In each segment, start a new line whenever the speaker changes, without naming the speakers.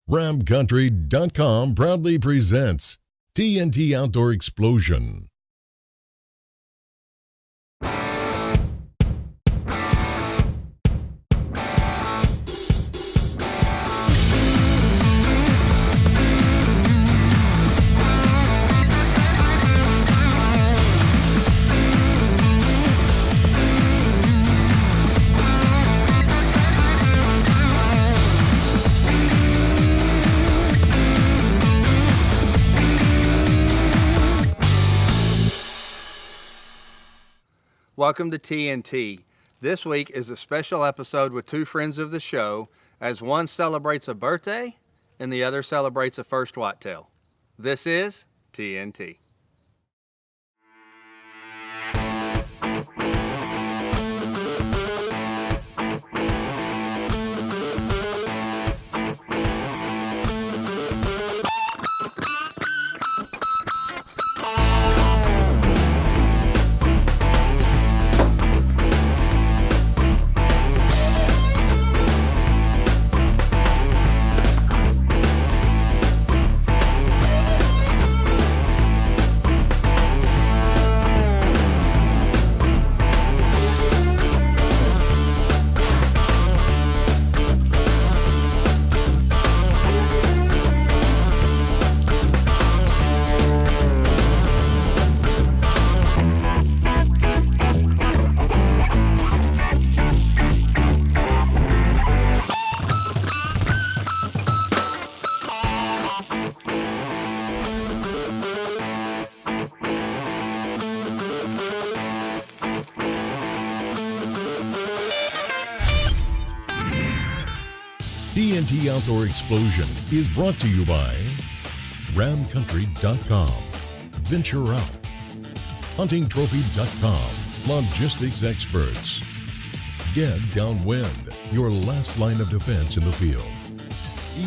ramcountry.com proudly presents TNT Outdoor Explosion.
Welcome to TNT. This week is a special episode with two friends of the show, as one celebrates a birthday and the other celebrates a first whitetail. This is TNT.
TNT Outdoor Explosion is brought to you by ramcountry.com, Venture Out, huntingtrophy.com, logistics experts, Dead Downwind, your last line of defense in the field,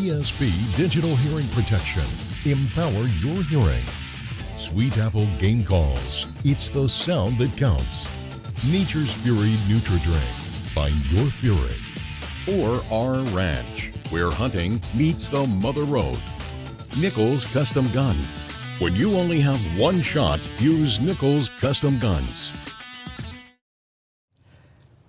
ESP Digital Hearing Protection, empower your hearing, Sweet Apple Game Calls, it's the sound that counts, Nature's Fury Nutri-Drink, find your fury, or our ranch, where hunting meets the mother road. Nichols Custom Guns. When you only have one shot, use Nichols Custom Guns.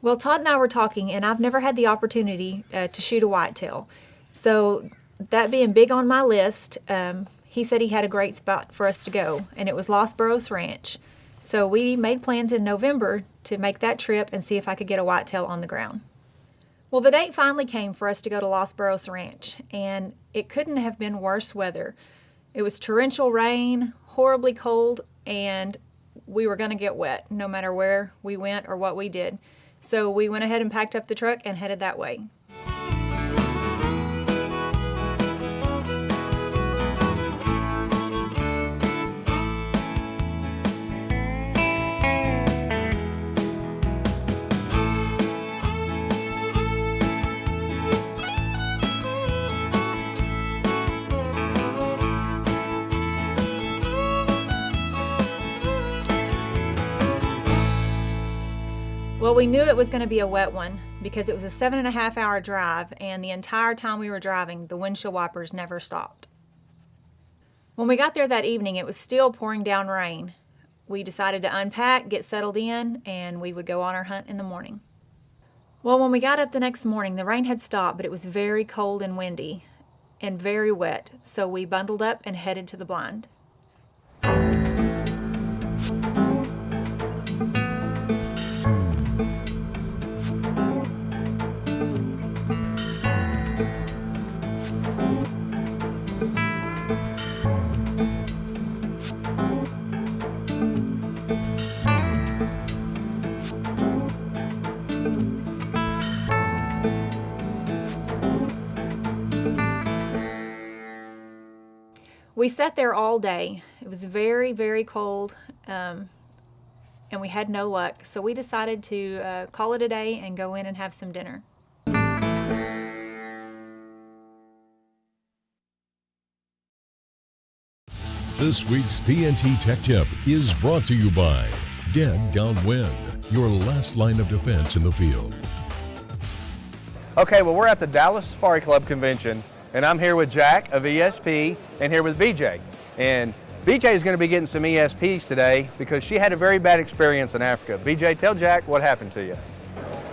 Well, Todd and I were talking, and I've never had the opportunity to shoot a whitetail. So that being big on my list, he said he had a great spot for us to go, and it was Los Burros Ranch. So we made plans in November to make that trip and see if I could get a whitetail on the ground. Well, the date finally came for us to go to Los Burros Ranch, and it couldn't have been worse weather. It was torrential rain, horribly cold, and we were going to get wet no matter where we went or what we did. So we went ahead and packed up the truck and headed that way. Well, we knew it was going to be a wet one because it was a 7.5-hour drive, and the entire time we were driving, the windshield wipers never stopped. When we got there that evening, it was still pouring down rain. We decided to unpack, get settled in, and we would go on our hunt in the morning. Well, when we got up the next morning, the rain had stopped, but it was very cold and windy and very wet, so we bundled up and headed to the blind. We sat there all day. It was very, very cold, and we had no luck. So we decided to call it a day and go in and have some dinner.
This week's TNT Tech Tip is brought to you by Dead Downwind, your last line of defense in the field.
Okay, well, we're at the Dallas Safari Club convention, And I'm here with Jack of ESP and here with BJ. And BJ is going to be getting some ESPs today because she had a very bad experience in Africa. BJ, tell Jack what happened to you.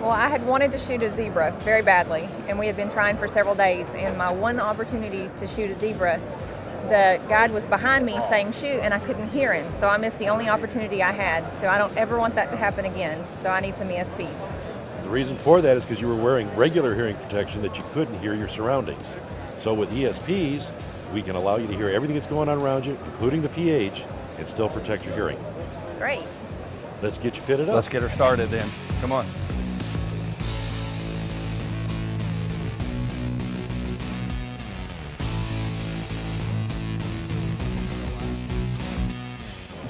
Well, I had wanted to shoot a zebra very badly, and we had been trying for several days. And my one opportunity to shoot a zebra, the guide was behind me saying shoot, and I couldn't hear him. So I missed the only opportunity I had. So I don't ever want that to happen again. So I need some ESPs.
The reason for that is because you were wearing regular hearing protection that you couldn't hear your surroundings. So with ESPs, we can allow you to hear everything that's going on around you, including the pH, and still protect your hearing.
Great.
Let's get you fitted up.
Let's get her started then. Come on.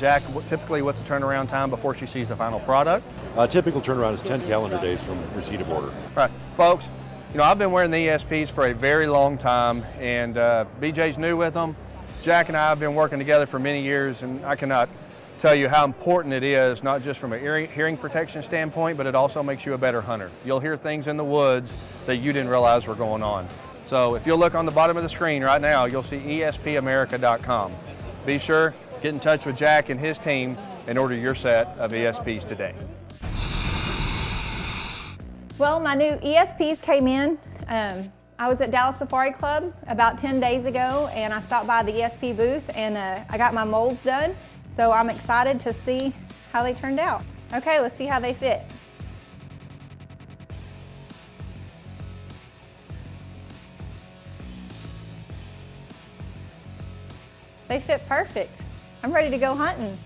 Jack, typically what's the turnaround time before she sees the final product?
Typical turnaround is 10 calendar days from receipt of order.
Right, folks, you know, I've been wearing the ESPs for a very long time, and BJ's new with them. Jack and I have been working together for many years, and I cannot tell you how important it is, not just from a hearing protection standpoint, but it also makes you a better hunter. You'll hear things in the woods that you didn't realize were going on. So if you'll look on the bottom of the screen right now, you'll see espamerica.com. Be sure, get in touch with Jack and his team and order your set of ESPs today.
Well, my new ESPs came in. I was at Dallas Safari Club about 10 days ago, and I stopped by the ESP booth, and I got my molds done. So I'm excited to see how they turned out. Okay, let's see how they fit. They fit perfect. I'm ready to go hunting.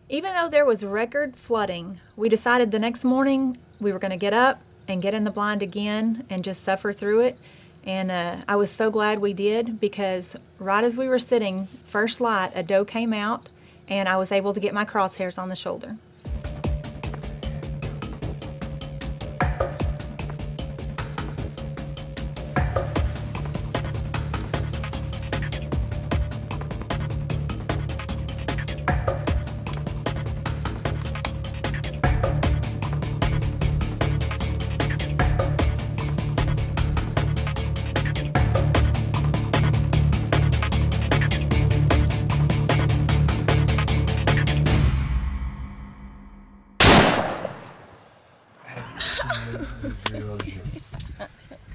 Even though there was record flooding, we decided the next morning we were going to get up and get in the blind again and just suffer through it. And I was so glad we did, because right as we were sitting, first light, a doe came out, and I was able to get my crosshairs on the shoulder.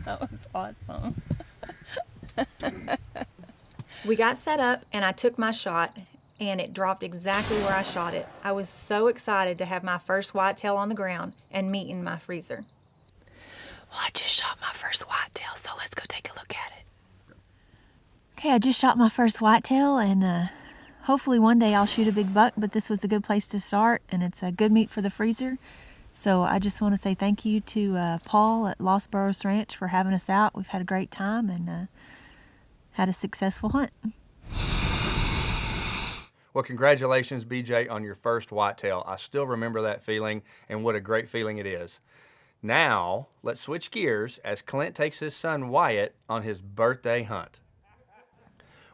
That was awesome.
We got set up and I took my shot, and it dropped exactly where I shot it. I was so excited to have my first whitetail on the ground and meat in my freezer.
Well, I just shot my first whitetail, so let's go take a look at it. Okay, I just shot my first whitetail, and hopefully one day I'll shoot a big buck, but this was a good place to start, and it's a good meat for the freezer. So I just want to say thank you to Paul at Lost Burros Ranch for having us out. We've had a great time and had a successful hunt.
Well, congratulations, BJ, on your first whitetail. I still remember that feeling, and what a great feeling it is. Now, let's switch gears as Clint takes his son Wyatt on his birthday hunt.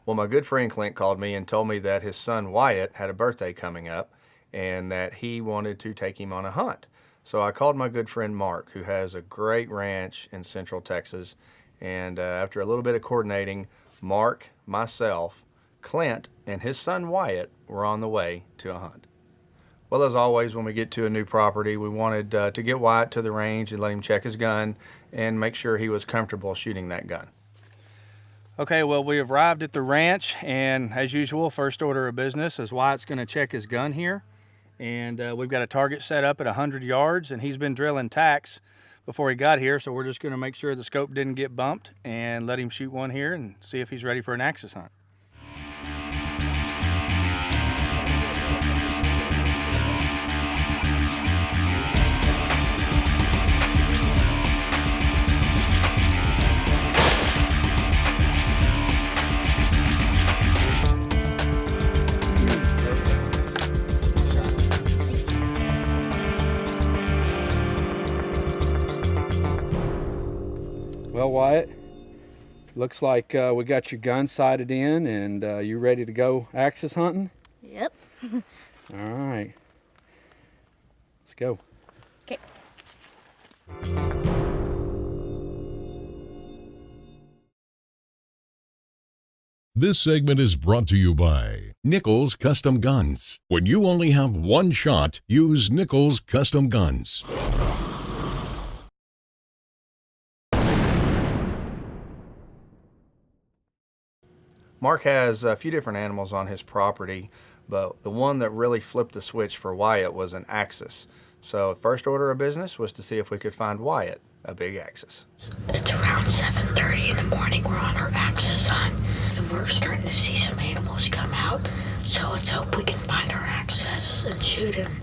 Well, my good friend Clint called me and told me that his son Wyatt had a birthday coming up and that he wanted to take him on a hunt. So I called my good friend Mark, who has a great ranch in Central Texas, and after a little bit of coordinating, Mark, myself, Clint, and his son Wyatt were on the way to a hunt. Well, as always, when we get to a new property, we wanted to get Wyatt to the range and let him check his gun and make sure he was comfortable shooting that gun. Okay, well, we have arrived at the ranch, and as usual, first order of business is Wyatt's going to check his gun here. And we've got a target set up at 100 yards, and he's been drilling tacks before he got here, so we're just going to make sure the scope didn't get bumped and let him shoot one here and see if he's ready for an axis hunt. Well, Wyatt, looks like we got your gun sighted in, and you ready to go axis hunting?
Yep.
All right. Let's go.
Okay.
This segment is brought to you by Nichols Custom Guns. When you only have one shot, use Nichols Custom Guns.
Mark has a few different animals on his property, but the one that really flipped the switch for Wyatt was an axis. So first order of business was to see if we could find Wyatt a big axis.
It's around 7:30 in the morning. We're on our axis hunt, and we're starting to see some animals come out. So let's hope we can find our axis and shoot him.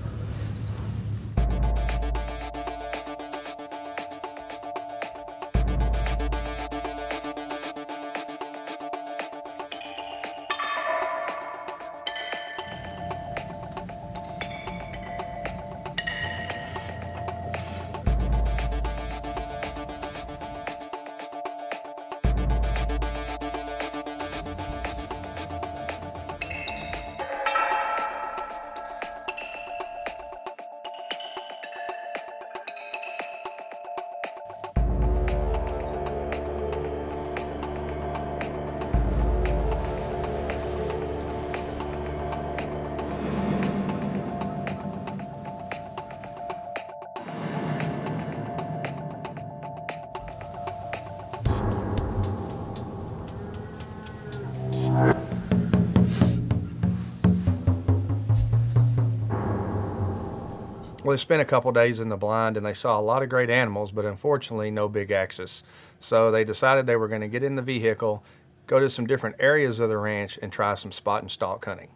Well, they spent a couple days in the blind and they saw a lot of great animals, but unfortunately no big axis. So they decided they were going to get in the vehicle, go to some different areas of the ranch and try some spot and stalk hunting.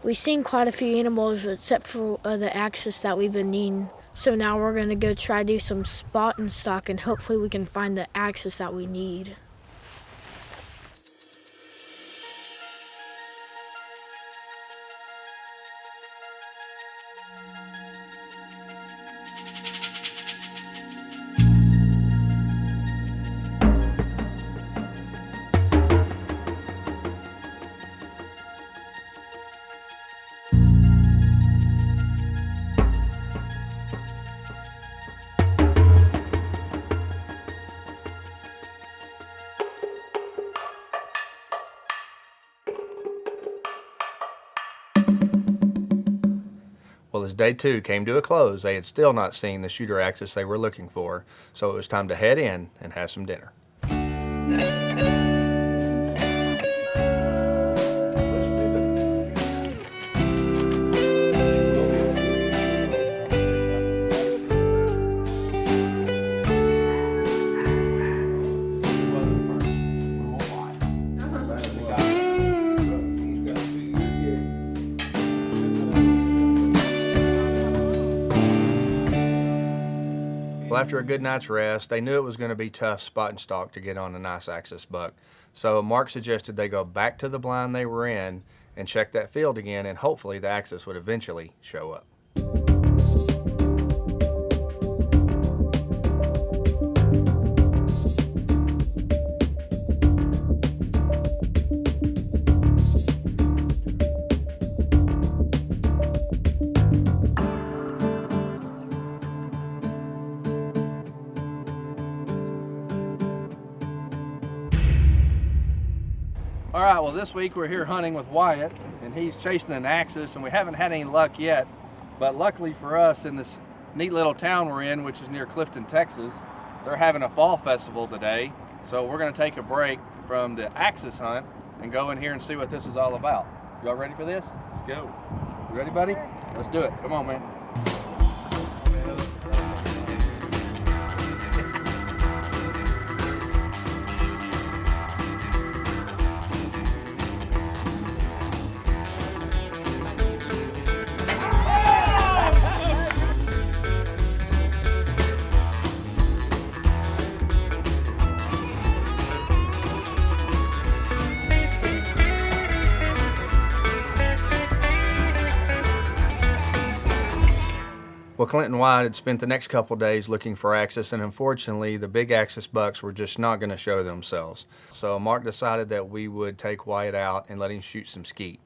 We've seen quite a few animals except for the axis that we've been needing. So now we're going to go try to do some spot and stalk, and hopefully we can find the axis that we need.
Well, as day 2 came to a close, they had still not seen the shooter axis they were looking for, so it was time to head in and have some dinner. Well, after a good night's rest, they knew it was going to be tough spot and stalk to get on a nice axis buck. So Mark suggested they go back to the blind they were in and check that field again, and hopefully the axis would eventually show up. All right, well, this week we're here hunting with Wyatt, and he's chasing an axis, and we haven't had any luck yet. But luckily for us, in this neat little town we're in, which is near Clifton, Texas, they're having a fall festival today. So we're going to take a break from the axis hunt and go in here and see what this is all about. Y'all ready for this? Let's go. You ready, buddy?
Sure.
Let's do it. Come on, man. Well, Clint and Wyatt had spent the next couple days looking for axis, and unfortunately the big axis bucks were just not going to show themselves. So Mark decided that we would take Wyatt out and let him shoot some skeet.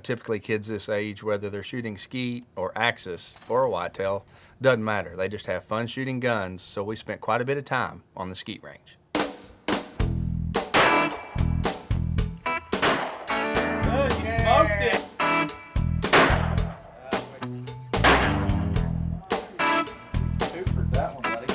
Typically kids this age, whether they're shooting skeet or axis or a whitetail, doesn't matter. They just have fun shooting guns, so we spent quite a bit of time on the skeet range.
Good, you smoked it. Two for that one, buddy.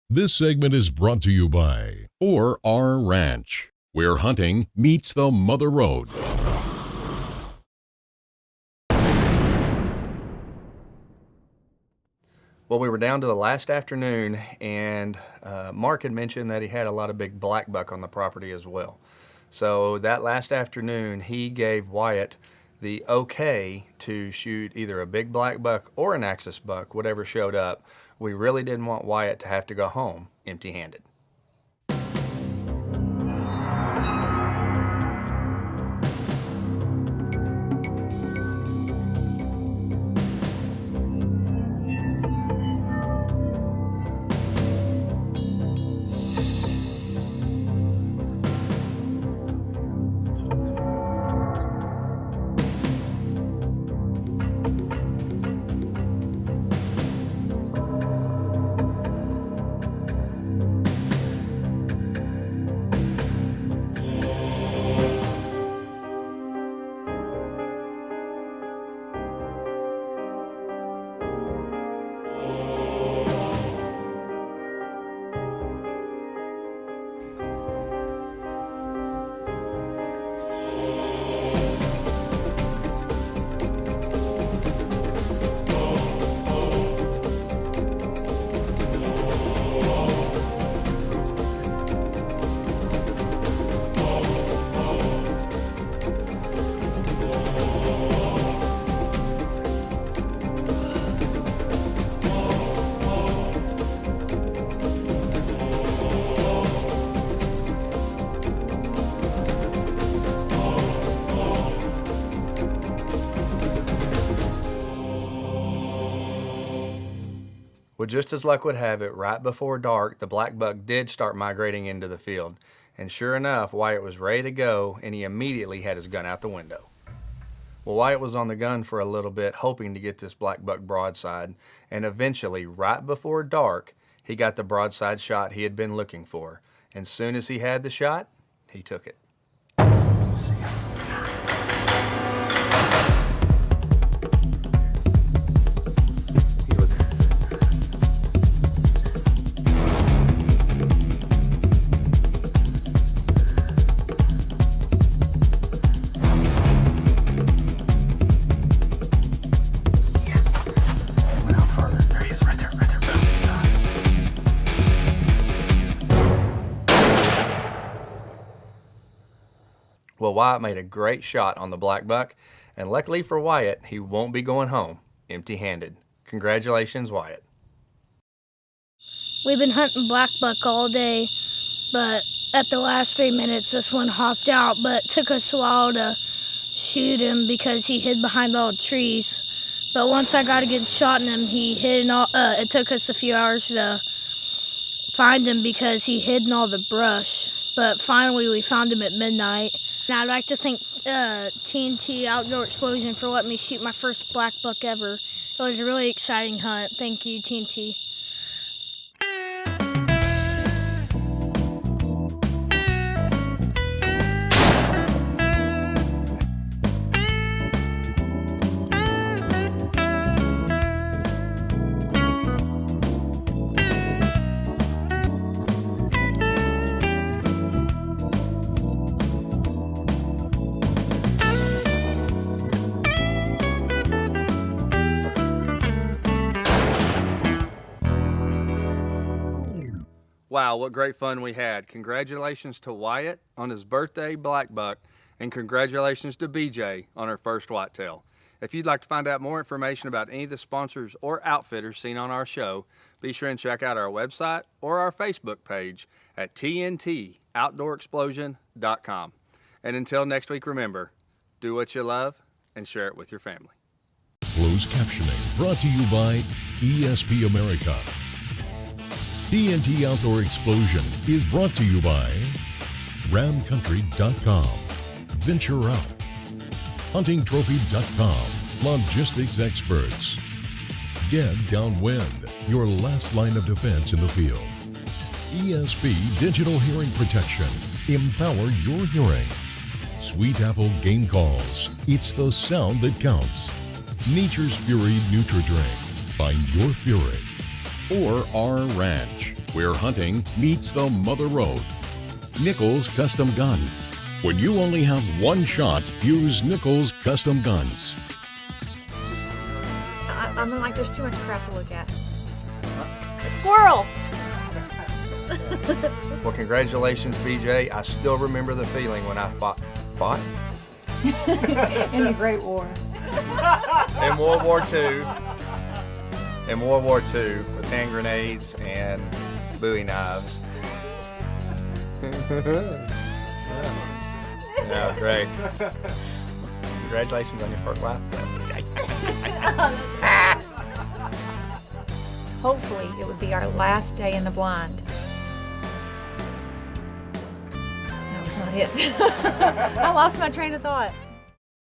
This segment is brought to you by our Ranch, where hunting meets the Mother Road.
Well, we were down to the last afternoon, and Mark had mentioned that he had a lot of big blackbuck on the property as well. So that last afternoon, he gave Wyatt the okay to shoot either a big blackbuck or an axis buck, whatever showed up. We really didn't want Wyatt to have to go home empty-handed. Well, just as luck would have it, right before dark, the blackbuck did start migrating into the field. And sure enough, Wyatt was ready to go, and he immediately had his gun out the window. Well, Wyatt was on the gun for a little bit, hoping to get this blackbuck broadside, and eventually, right before dark, he got the broadside shot he had been looking for. And soon as he had the shot, he took it. Well, Wyatt made a great shot on the blackbuck, and luckily for Wyatt, he won't be going home empty-handed. Congratulations, Wyatt.
We've been hunting blackbuck all day, but at the last 3 minutes, this one hopped out, but it took us a while to shoot him because he hid behind all the trees. But once I got a good shot in him, he hid in all, it took us a few hours to find him because he hid in all the brush. But finally, we found him at midnight. And I'd like to thank TNT Outdoor Explosion for letting me shoot my first blackbuck ever. It was a really exciting hunt. Thank you, TNT.
Wow, what great fun we had. Congratulations to Wyatt on his birthday blackbuck, and congratulations to BJ on her first whitetail. If you'd like to find out more information about any of the sponsors or outfitters seen on our show, be sure and check out our website or our Facebook page at tntoutdoorexplosion.com. And until next week, remember, do what you love and share it with your family.
Closed captioning brought to you by ESP America. TNT Outdoor Explosion is brought to you by ramcountry.com, Venture Out, huntingtrophy.com, logistics experts, Get Downwind, your last line of defense in the field. ESP Digital Hearing Protection, empower your hearing. Sweet Apple Game Calls, it's the sound that counts. Nature's Fury Nutri-Drink, find your fury. Or our ranch, where hunting meets the Mother Road. Nichols Custom Guns. When you only have one shot, use Nichols Custom Guns.
I'm like, there's too much crap to look at. A squirrel!
Well, congratulations, BJ. I still remember the feeling when I fought?
In the Great War.
In World War II. In World War II, with hand grenades and Bowie knives. Yeah, great. Congratulations on your first wife.
Hopefully, it would be our last day in the blind. That was not it. I lost my train of thought.